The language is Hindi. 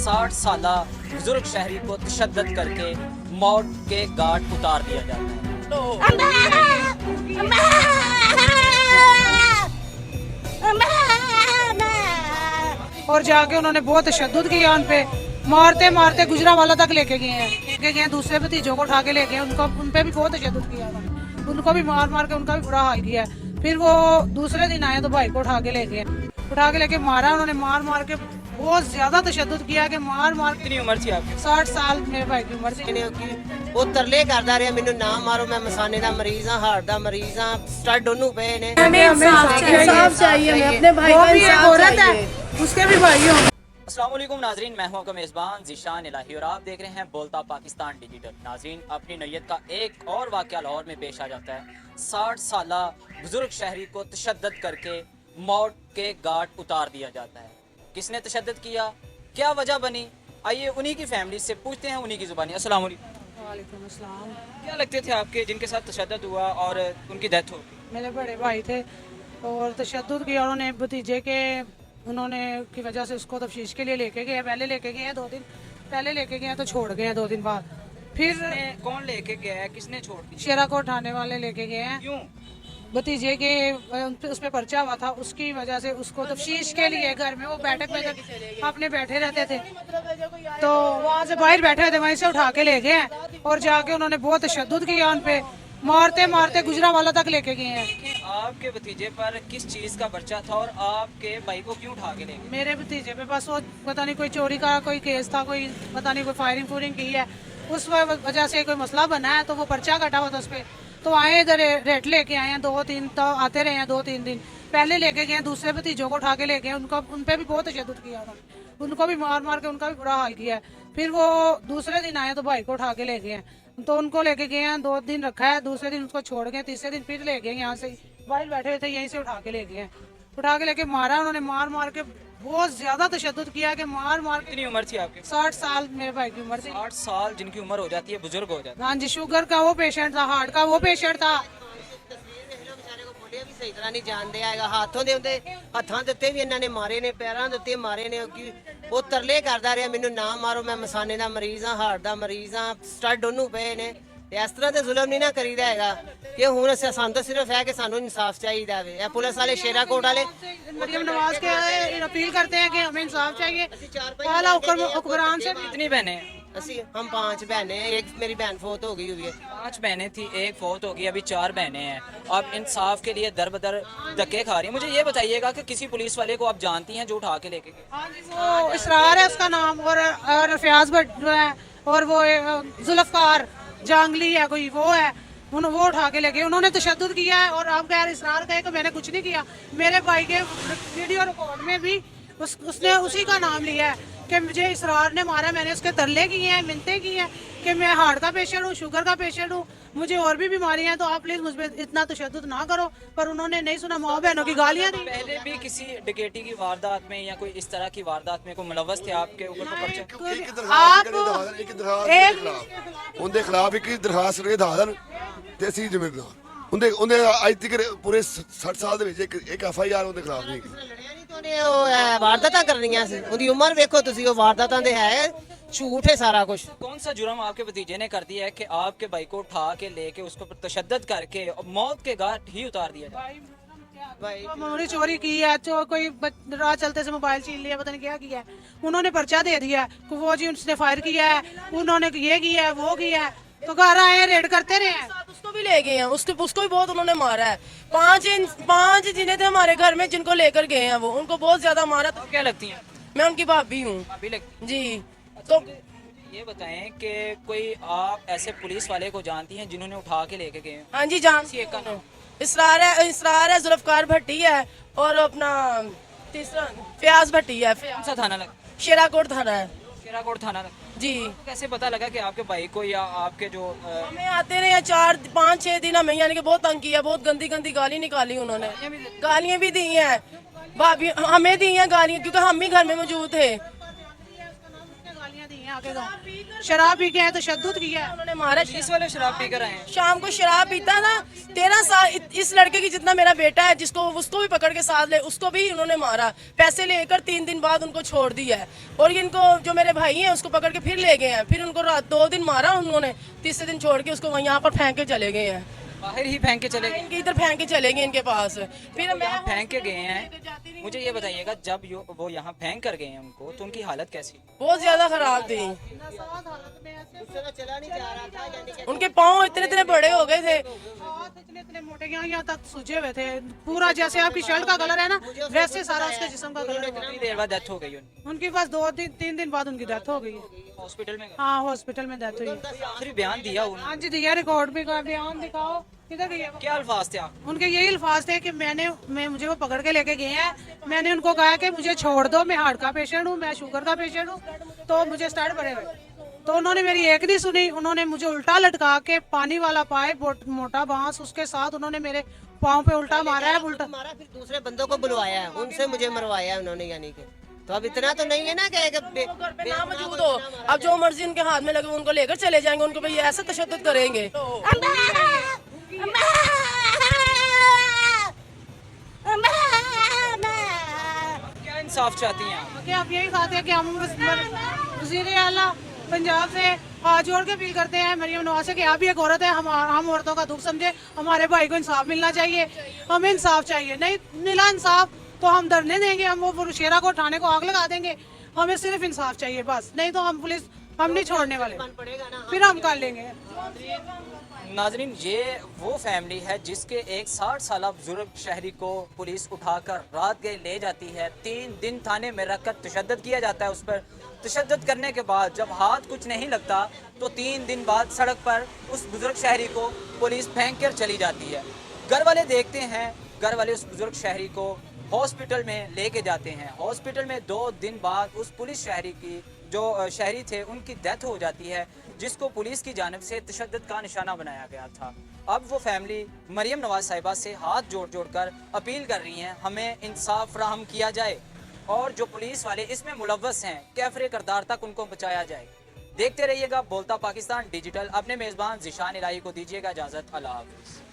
60 साला बुजुर्ग शहरी को तशद्दद करके मौत के घाट उतार दिया जाता है। और जाके उन्होंने बहुत तशद्दुद किया उन पे, मारते मारते गुजरांवाला तक लेके गए हैं। लेके गए दूसरे भतीजों को उठा के ले गए, उनको उन पे भी बहुत तशद्दुद किया उन्होंने, उनको भी मार मार के उनका भी बुरा हाल किया। फिर वो दूसरे दिन आए तो भाई को उठा के ले गए, उठा के लेके मारा उन्होंने, मार मार के बहुत ज्यादा तशद्दुद किया कि मार मार। कितनी उम्र थी आपकी? 60 साल मेरे भाई की उम्र थी। ਉਹ ਤਰਲੇ ਕਰਦਾ ਰਿਹਾ ਮੈਨੂੰ ਨਾ ਮਾਰੋ, मैं मसाने ਦਾ ਮਰੀਜ਼ ਹਾਂ, ਹਾਰਟ ਦਾ ਮਰੀਜ਼ ਹਾਂ, ਸਟੱਡ ਉਹਨੂੰ ਪਏ ਨੇ। हमें इंसाफ चाहिए, हमें अपने भाई वो का भी एक इंसाफ औरत चाहिए। है, उसके भी भाई हों। अस्सलाम वालेकुम नाजरीन, मैं हूं आपका मेज़बान ज़ीशान इलाही और आप देख रहे हैं बोलता पाकिस्तान डिजिटल। नाजरीन, अपनी नैयत का एक और वाक़या लाहौर में पेश आ जाता है। 60 साला बुजुर्ग शहरी को तशद्दद करके मौत के घाट उतार दिया जाता है। किसने तशद्दद किया, क्या वजह बनी, आइए उन्हीं की फैमिली से पूछते हैं, उन्हीं की ज़ुबानी। अस्सलाम वालेकुम। वालेकुम अस्सलाम। क्या लगते थे आपके जिनके साथ तशद्दद हुआ और उनकी डेथ हो गई? मेरे बड़े भाई थे और तशद्दुद किया उन्होंने भतीजे के, उन्होंने की वजह से उसको तफ्तीश के लिए लेके गए। पहले लेके गए हैं 2 दिन पहले लेके गए हैं, तो छोड़ गए हैं 2 दिन बाद। फिर कौन लेके गया है, किसने छोड़ दिया? शेराकोट थाने वाले लेके गए हैं। क्यों? भतीजे के उस पर पर्चा हुआ था, उसकी वजह से उसको तफ्तीश के लिए घर में वो बैठक में अपने बैठे रहते थे, तो वहाँ से बाहर बैठे हुए थे, वहीं से उठा के ले गए हैं और जाके उन्होंने बहुत तशद्दुद किया उन पे, मारते मारते गुजरांवाला तक लेके गए हैं। आपके भतीजे पर किस चीज का पर्चा था और आपके भाई को क्यों उठा के ले गए? मेरे भतीजे पे बस वो पता नहीं कोई चोरी का कोई केस था, कोई पता नहीं कोई फायरिंग फूरिंग की है, उस वजह से कोई मसला बना है, तो वो पर्चा कटा हुआ था उस पर। तो आए इधर रेट लेके आए हैं 2-3, तो आते रहे हैं 2-3 दिन। पहले लेके गए दूसरे भतीजों को उठा के ले गए, उनको उन पे भी बहुत तशद्दुद किया उन्होंने, उनको भी मार मार के उनका भी बुरा हाल किया है। फिर वो दूसरे दिन आए तो भाई को उठा के ले गए, तो उनको लेके गए हैं, 2 दिन रखा है, दूसरे दिन उसको छोड़ गए, तीसरे दिन फिर ले गए यहाँ से, भाई बैठे हुए थे यहीं से उठा के ले गए, उठा के लेके मारा उन्होंने, मार मार के बहुत ज्यादा तशद्दुद किया कि मार मार के। कितनी उम्र थी आपकी? 60 साल मेरे भाई की उम्र थी। 60 साल जिनकी उम्र हो जाती है, बुजुर्ग हो जाता हाँ जी, शुगर का वो पेशेंट था, हार्ट का वो पेशेंट था। ਵੀ ਸਹੀ ਤਰ੍ਹਾਂ ਨਹੀਂ ਜਾਣਦੇ ਆਏਗਾ, ਹੱਥੋਂ ਦੇ ਹੁੰਦੇ ਹੱਥਾਂ ਦੇ ਉੱਤੇ ਵੀ ਇਹਨਾਂ ਨੇ ਮਾਰੇ ਨੇ, ਪੈਰਾਂ ਦੇ ਉੱਤੇ ਮਾਰੇ ਨੇ। ਉਹ ਤਰਲੇ ਕਰਦਾ ਰਿਹਾ ਮੈਨੂੰ ਨਾ ਮਾਰੋ, ਮੈਂ ਮਸਾਨੇ ਦਾ ਮਰੀਜ਼ ਹਾਂ, ਹਾਰਟ ਦਾ ਮਰੀਜ਼ ਹਾਂ, ਸਟੱਡ ਉਹਨੂੰ ਪਏ ਨੇ। ਤੇ ਇਸ ਤਰ੍ਹਾਂ ਤੇ ਜ਼ੁਲਮ ਨਹੀਂ ਨਾ ਕਰੀਦਾ ਹੈਗਾ ਕਿ ਹੁਣ ਅਸੀਂ ਸਾਨੂੰ ਤਾਂ ਸਿਰਫ ਹੈ ਕਿ ਸਾਨੂੰ ਇਨਸਾਫ ਚਾਹੀਦਾ ਵੇ। ਇਹ ਪੁਲਿਸ ਵਾਲੇ ਸ਼ੇਰਾकोट वाले मरियम नवाज के अपील करते हैं कि हमें इंसाफ चाहिए। आला हुक्मरान से कितनी बहनें हैं? हम 5 बहनें हैं, एक मेरी बहन फोत हो गई हुई है। 5 बहनें थी, एक फौत हो गई, अभी 4 बहनें हैं। आप इंसाफ के लिए दर बदर धक्के खा रही हैं। मुझे ये बताइएगा कि किसी पुलिस वाले को आप जानती हैं जो उठा के लेके गए? हाँ जी, वो इसरार है उसका नाम, और फयाज भट्ट जो है, और वो जुल्फकार जांगली है कोई, वो है, वो उठा के लेके उन्होंने तशद्दुद किया है। और अब गैर इसरार कहे कि मैंने कुछ नहीं किया। मेरे भाई के वीडियो रिकॉर्ड में भी उसने उसी का नाम लिया है कि मुझे इसरार ने मारा, मैंने उसके तरले किए हैं, मिन्नतें की हैं कि मैं हार्ट का पेशेंट हूँ, शुगर का पेशेंट हूँ, मुझे और भी बीमारी हैं, तो आप प्लीज मुझ पर इतना तशद्दुद ना करो। पर उन्होंने नहीं सुना, माँ बहनों की गालियाँ दी। पहले भी किसी डकैती की वारदात में या कोई इस तरह की वारदात में कोई मुलव्वस थे आपके ऊपर तो पर्चा? ਉਹਦੇ ਖਿਲਾਫ ਇੱਕ ਦਰਖਾਸਤ ਕਰੇ ਦਾਦਨ ਤੇ ਅਸੀਂ ਜ਼ਿੰਮੇਵਾਰ ਉਹਨੇ ਅੱਜ ਤੱਕ ਪੂਰੇ 60 ਸਾਲ ਦੇ ਵਿੱਚ ਇੱਕ FIR ਉਹਦੇ ਖਿਲਾਫ ਨਹੀਂ ਕੀਤੀ। ਲੜਿਆ ਨਹੀਂ, ਤੋਂ ਨੇ ਉਹ ਵਾਰਦਾਤਾਂ ਕਰਨੀਆਂ ਸੀ। ਉਹਦੀ ਉਮਰ ਵੇਖੋ ਤੁਸੀਂ, ਉਹ ਵਾਰਦਾਤਾਂ ਦੇ ਹੈ, झूठ है सारा कुछ। कौन सा जुर्म आपके भतीजे ने कर दिया है कि आपके भाई को उठा के लेके उसको तशद्दद करके और मौत के घाट ही उतार दिया जाए? उन्होंने चोरी की है, कोई राह चलते से मोबाइल छीन लिया, पता नहीं क्या किया है, उन्होंने पर्चा दे दिया है, वो जी उसने फायर किया है, उन्होंने ये किया है, वो किया है, तो घर आए रेड करते रहे हैं। उसको भी ले गए हैं, उसको भी बहुत उन्होंने मारा है। 5 जिन्हें थे हमारे घर में, जिनको लेकर गए हैं, वो उनको बहुत ज्यादा मारा। तो क्या लगती हैं? मैं उनकी भाभी हूँ। अभी लगती जी। तो ये बताएं कि कोई आप ऐसे पुलिस वाले को जानती हैं जिन्होंने उठा के लेके गए हैं? हाँ जी, जानती है। इसरार है, जुल्फकार भट्टी है, और अपना तीसरा फयाज भट्टी है। कौन सा थाना लगा? शेराकोट थाना है। शेराकोट थाना लगा। जी। तो कैसे पता लगा कि आपके भाई को या आपके जो हमें आते रहे 4-5-6 दिन, हमें यानी कि बहुत तंग किया, बहुत गंदी गंदी गाली निकाली उन्होंने, गालियाँ भी दी हैं, भाभी हमें दी हैं गालियाँ, क्योंकि हम ही घर में मौजूद थे। हैं आके गाँव, शराब पी के आए, तशद्दुद किया है। उन्होंने मारा। पुलिस वाले शराब पी कर आए हैं। शाम को शराब पीता था, 13 साल इस लड़के की जितना मेरा बेटा है, जिसको उसको भी पकड़ के साथ ले, उसको भी इन्होंने मारा। पैसे लेकर 3 दिन बाद उनको छोड़ दिया है। और इनको जो मेरे भाई हैं उसको पकड़ के फिर ले गए हैं, फिर उनको रात 2 दिन मारा उन्होंने, तीसरे दिन छोड़ के उसको वहीं यहाँ पर फेंक के चले गए हैं। बाहर ही फेंक के चले गए। इनके इधर फेंक के चले गए इनके पास। फिर मैं यहाँ फेंक के गए हैं। मुझे ये बताइएगा, जब वो यहाँ फेंक कर गए हैं उनको, तो उनकी हालत कैसी? बहुत ज्यादा खराब थी। उससे तो चला नहीं जा रहा था, यानी कि उनके पाँव इतने इतने बड़े हो गए थे। हाथ इतने मोटे, यहाँ तक सूजे हुए थे पूरा, जैसे आपकी शर्ट का कलर है ना वैसे सारा उसके जिस्म का कलर है। कितनी देर बाद डेथ हो गई उनकी? उनकी बस 2-3 दिन बाद उनकी डेथ हो गई है। हॉस्पिटल में? हाँ हॉस्पिटल में डेथ हुई है। आखिरी बयान दिया उन्होंने? हाँ जी दिया, रिकॉर्ड भी का बयान दिखाओ, किधर गई है वो? क्या अल्फाज थे आप? उनके यही अल्फाज थे कि मुझे वो पकड़ के लेके गए हैं, मैंने उनको कहा कि मुझे छोड़ दो, मैं हार्ट का पेशेंट हूँ, मैं शुगर का पेशेंट हूँ, तो मुझे स्टार्ट पड़े हुए। तो उन्होंने मेरी एक नहीं सुनी, उन्होंने मुझे उल्टा लटका के पानी वाला पाइप मोटा बांस उसके साथ उन्होंने मेरे पाँव पे उल्टा मारा है। उल्टा मारा, फिर दूसरे बंदों को बुलवाया है, उनसे मुझे मरवाया है उन्होंने, यानी कि तो अब इतना तो नहीं है ना कि घर पे ना मौजूद हो, अब जो मर्जी उनके हाथ में लगे उनको लेकर चले जाएंगे, उनको भाई ऐसा तशद्दुद करेंगे। क्या इंसाफ चाहती हैं आप? कि आप यही चाहते हैं कि हम वज़ीर आला पंजाब से हाथ जोड़ के अपील करते हैं मरियम नवाज से कि आप भी एक औरत है, हम औरतों का दुख समझे, हमारे भाई को इंसाफ मिलना चाहिए, हमें इंसाफ चाहिए। नहीं मिला इंसाफ तो हम धरने देंगे, हम वो शेरा को उठाने को आग लगा देंगे, हमें सिर्फ इंसाफ चाहिए बस, नहीं तो हम पुलिस हम नहीं छोड़ने वाले, फिर हम कर लेंगे। नाजरीन, ये वो फैमिली है जिसके एक 60 साल बुजुर्ग शहरी को पुलिस उठाकर रात गए ले जाती है। 3 दिन थाने में रखकर तशद्दुद किया जाता है उस पर। तशद्दुद करने के बाद जब हाथ कुछ नहीं लगता तो 3 दिन बाद सड़क पर उस बुजुर्ग शहरी को पुलिस फेंक कर चली जाती है। घर वाले देखते हैं, घर वाले उस बुजुर्ग शहरी को हॉस्पिटल में लेके जाते हैं। हॉस्पिटल में 2 दिन बाद उस पुलिस शहरी की जो शहरी थे उनकी डेथ हो जाती है, जिसको पुलिस की जानिब से तशद्दुद का निशाना बनाया गया था। अब वो फैमिली मरियम नवाज साहिबा से हाथ जोड़ जोड़ कर अपील कर रही हैं, हमें इंसाफ फराहम किया जाए और जो पुलिस वाले इसमें मुलव्वस हैं कैफरे करदार तक उनको बचाया जाए। देखते रहिएगा बोलता पाकिस्तान डिजिटल। अपने मेज़बान ज़िशान इलाही को दीजिएगा इजाज़त। अल्लाह हाफ़िज़।